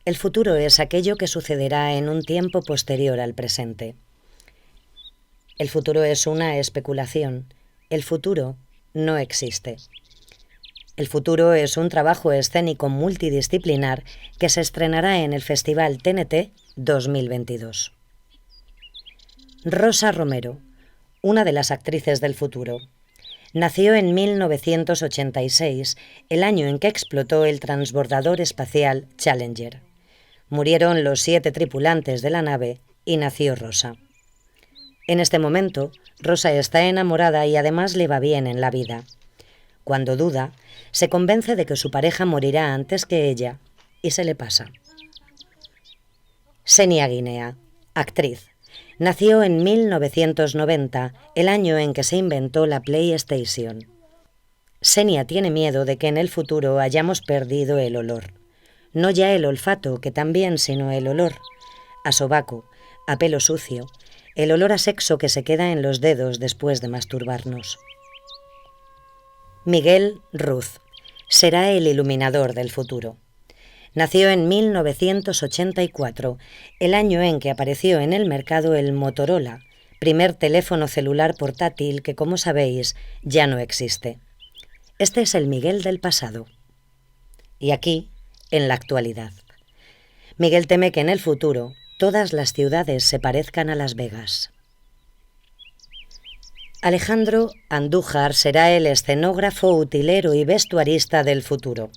El futuro es aquello que sucederá en un tiempo posterior al presente. El futuro es una especulación. El futuro no existe. El futuro es un trabajo escénico multidisciplinar que se estrenará en el Festival TNT 2022. Rosa Romero, una de las actrices del futuro. Nació en 1986, el año en que explotó el transbordador espacial Challenger. Murieron los 7 tripulantes de la nave y nació Rosa. En este momento, Rosa está enamorada y además le va bien en la vida. Cuando duda, se convence de que su pareja morirá antes que ella y se le pasa. Xenia Guinea, actriz. Nació en 1990, el año en que se inventó la PlayStation. Xenia tiene miedo de que en el futuro hayamos perdido el olor. No ya el olfato, que también, sino el olor. A sobaco, a pelo sucio, el olor a sexo que se queda en los dedos después de masturbarnos. Miguel Ruz será el iluminador del futuro. Nació en 1984, el año en que apareció en el mercado el Motorola, primer teléfono celular portátil que, como sabéis, ya no existe. Este es el Miguel del pasado. Y aquí, en la actualidad. Miguel teme que en el futuro todas las ciudades se parezcan a Las Vegas. Alejandro Andújar será el escenógrafo, utilero y vestuarista del futuro.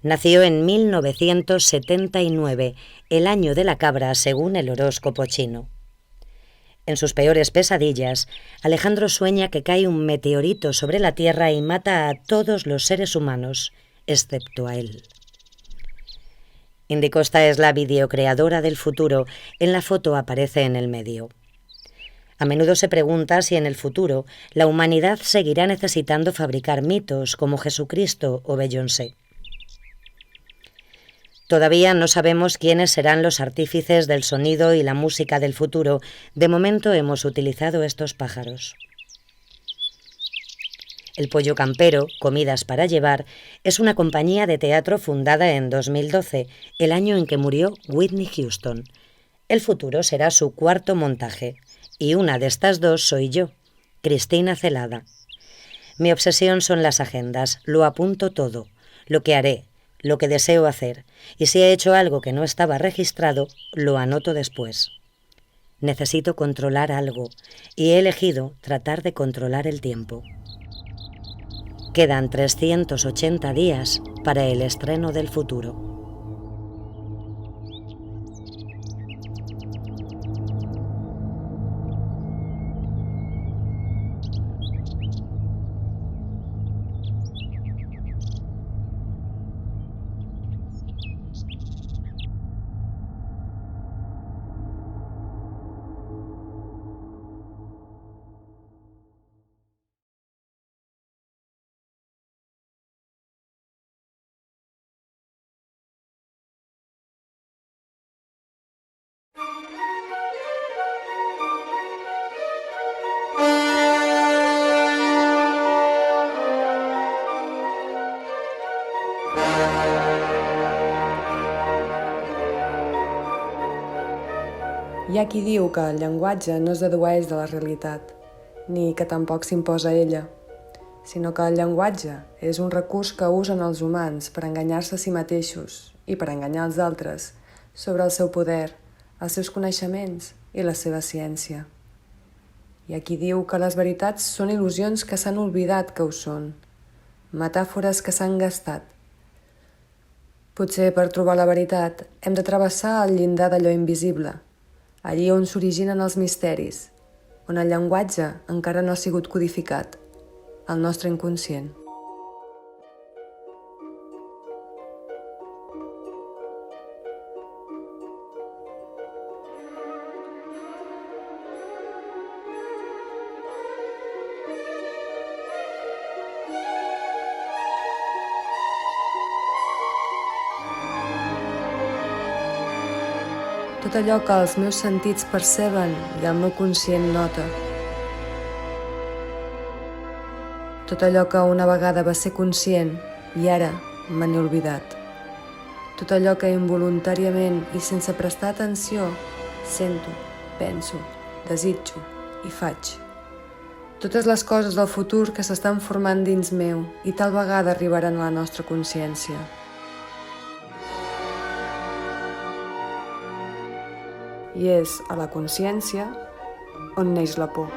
Nació en 1979, el año de la cabra según el horóscopo chino. En sus peores pesadillas, Alejandro sueña que cae un meteorito sobre la Tierra y mata a todos los seres humanos, excepto a él. Indy Costa es la videocreadora del futuro. En la foto aparece en el medio. A menudo se pregunta si en el futuro la humanidad seguirá necesitando fabricar mitos como Jesucristo o Beyoncé. Todavía no sabemos quiénes serán los artífices del sonido y la música del futuro. De momento hemos utilizado estos pájaros. El Pollo Campero, Comidas para Llevar, es una compañía de teatro fundada en 2012, el año en que murió Whitney Houston. El futuro será su 4º montaje, y una de estas 2 soy yo, Cristina Celada. Mi obsesión son las agendas, lo apunto todo, lo que haré, lo que deseo hacer, y si he hecho algo que no estaba registrado, lo anoto después. Necesito controlar algo, y he elegido tratar de controlar el tiempo. Quedan 380 días para el estreno del futuro. Hi ha qui diu que el llenguatge no es dedueix de la realitat, ni que tampoc s'imposa a ella, sinó que el llenguatge és un recurs que usen els humans per enganyar-se a si mateixos i per enganyar els altres sobre el seu poder, els seus coneixements i la seva ciència. Hi ha qui diu que les veritats són il·lusions que s'han oblidat que ho són, metàfores que s'han gastat. Potser per trobar la veritat hem de travessar el llindar d'allò invisible, allí on s'originen els misteris, on el llenguatge encara no ha sigut codificat, el nostre inconscient. Tot allò que els meus sentits perceben i el meu conscient nota. Tot allò que una vegada va ser conscient i ara me n'he oblidat. Tot allò que involuntàriament i sense prestar atenció sento, penso, desitjo i faig. Totes les coses del futur que s'estan formant dins meu i tal vegada arribaran a la nostra consciència. I és a la consciència on neix la por.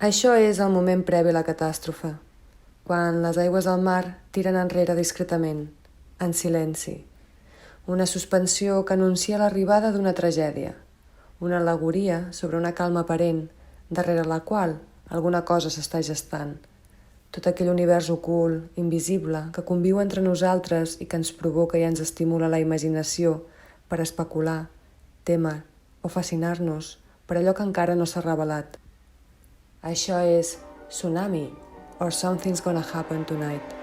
Això és el moment previ a la catàstrofe, quan les aigües del mar tiren enrere discretament, en silenci. Una suspensió que anuncia l'arribada d'una tragèdia, una al·legoria sobre una calma aparent, darrere la qual alguna cosa s'està gestant. Tot aquell univers ocult, invisible, que conviu entre nosaltres i que ens provoca i ens estimula la imaginació per especular, témer o fascinar-nos per allò que encara no s'ha revelat. Això és Tsunami, or Something's Gonna Happen Tonight.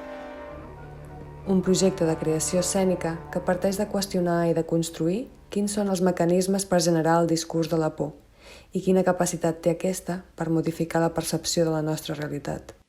Un projecte de creació escènica que parteix de qüestionar i de construir quins són els mecanismes per generar el discurs de la por i quina capacitat té aquesta per modificar la percepció de la nostra realitat.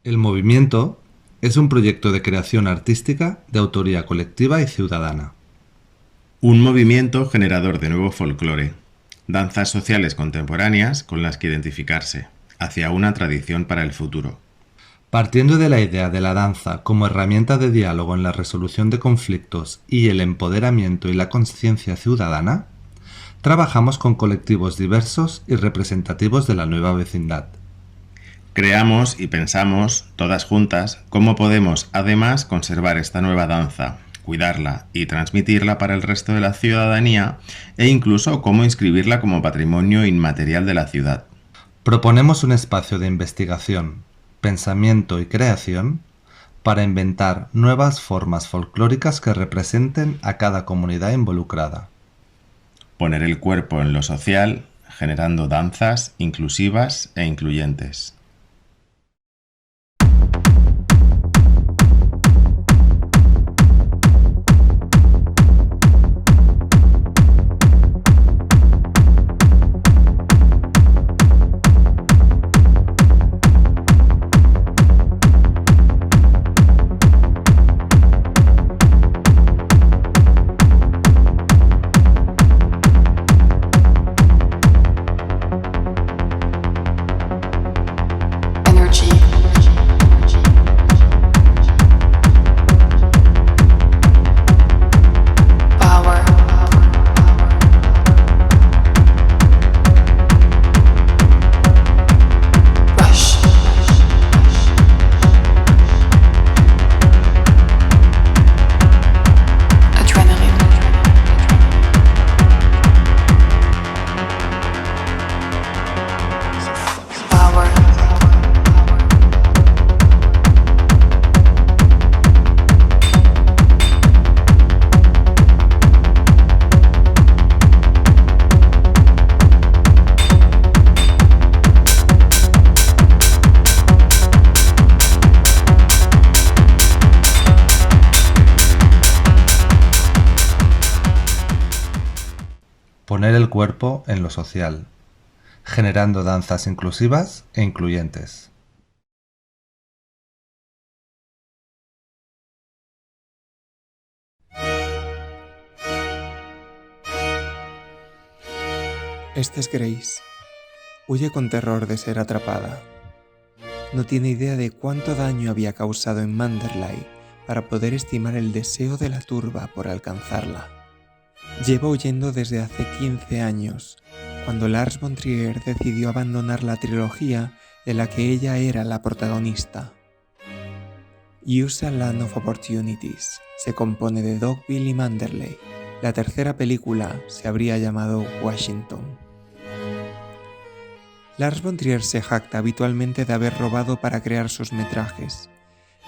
El movimiento es un proyecto de creación artística de autoría colectiva y ciudadana. Un movimiento generador de nuevo folclore, danzas sociales contemporáneas con las que identificarse, hacia una tradición para el futuro. Partiendo de la idea de la danza como herramienta de diálogo en la resolución de conflictos y el empoderamiento y la conciencia ciudadana, trabajamos con colectivos diversos y representativos de la nueva vecindad. Creamos y pensamos, todas juntas, cómo podemos además conservar esta nueva danza, cuidarla y transmitirla para el resto de la ciudadanía e incluso cómo inscribirla como patrimonio inmaterial de la ciudad. Proponemos un espacio de investigación, pensamiento y creación para inventar nuevas formas folclóricas que representen a cada comunidad involucrada. Poner el cuerpo en lo social, generando danzas inclusivas e incluyentes. Poner el cuerpo en lo social, generando danzas inclusivas e incluyentes. Esta es Grace. Huye con terror de ser atrapada. No tiene idea de cuánto daño había causado en Manderley para poder estimar el deseo de la turba por alcanzarla. Lleva huyendo desde hace 15 años, cuando Lars von Trier decidió abandonar la trilogía de la que ella era la protagonista. Use a Land of Opportunities se compone de Dogville y Manderley. La tercera película se habría llamado Washington. Lars von Trier se jacta habitualmente de haber robado para crear sus metrajes.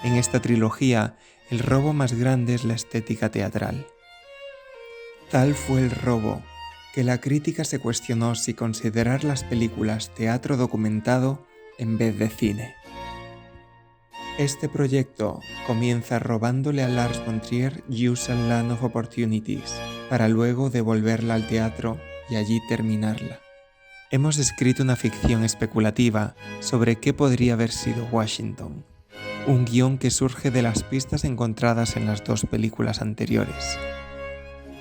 En esta trilogía, el robo más grande es la estética teatral. Tal fue el robo que la crítica se cuestionó si considerar las películas teatro documentado en vez de cine. Este proyecto comienza robándole a Lars von Trier Use a Land of Opportunities para luego devolverla al teatro y allí terminarla. Hemos escrito una ficción especulativa sobre qué podría haber sido Washington, un guión que surge de las pistas encontradas en las dos películas anteriores.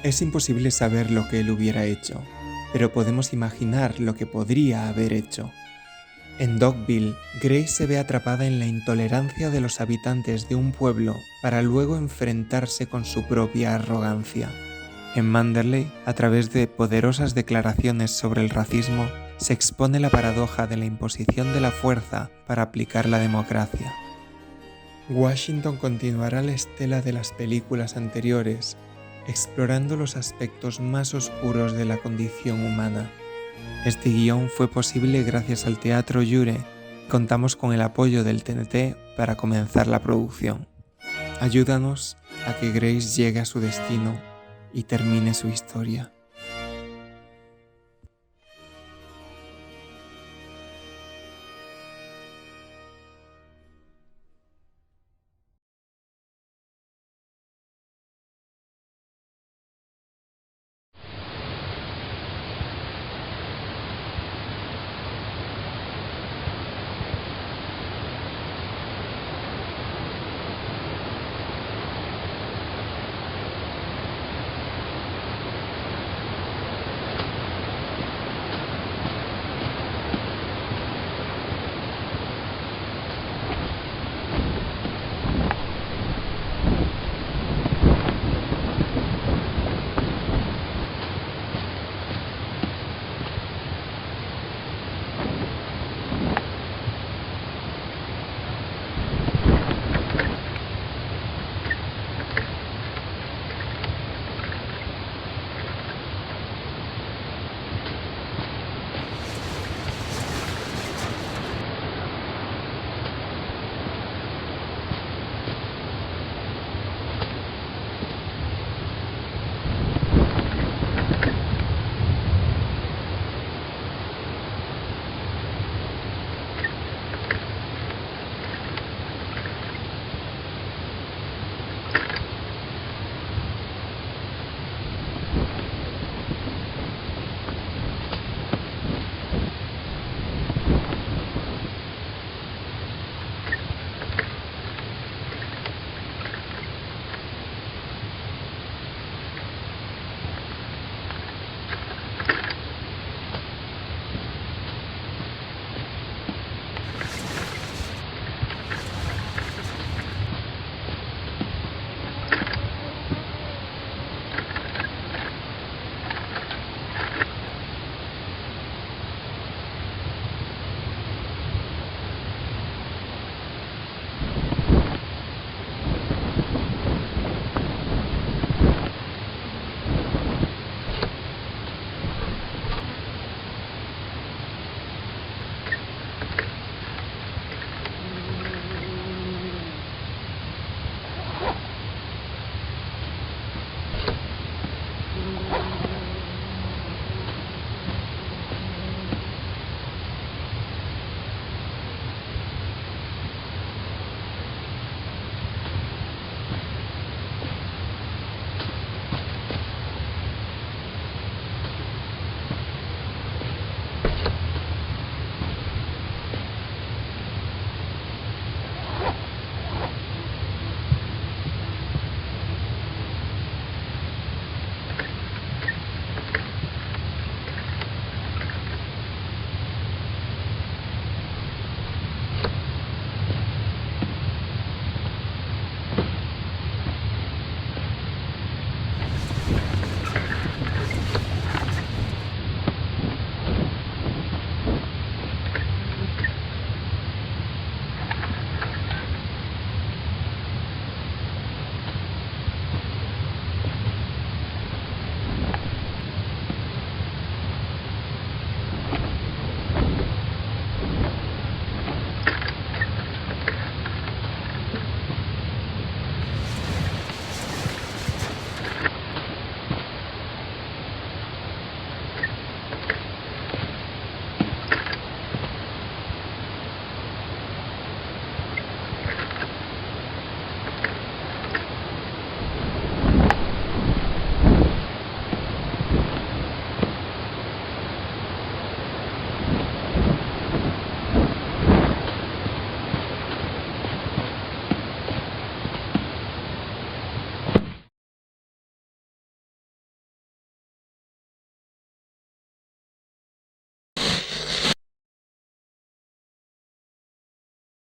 Es imposible saber lo que él hubiera hecho, pero podemos imaginar lo que podría haber hecho. En Dogville, Grace se ve atrapada en la intolerancia de los habitantes de un pueblo para luego enfrentarse con su propia arrogancia. En Manderley, a través de poderosas declaraciones sobre el racismo, se expone la paradoja de la imposición de la fuerza para aplicar la democracia. Washington continuará la estela de las películas anteriores, explorando los aspectos más oscuros de la condición humana. Este guión fue posible gracias al Teatro Jure. Contamos con el apoyo del TNT para comenzar la producción. Ayúdanos a que Grace llegue a su destino y termine su historia.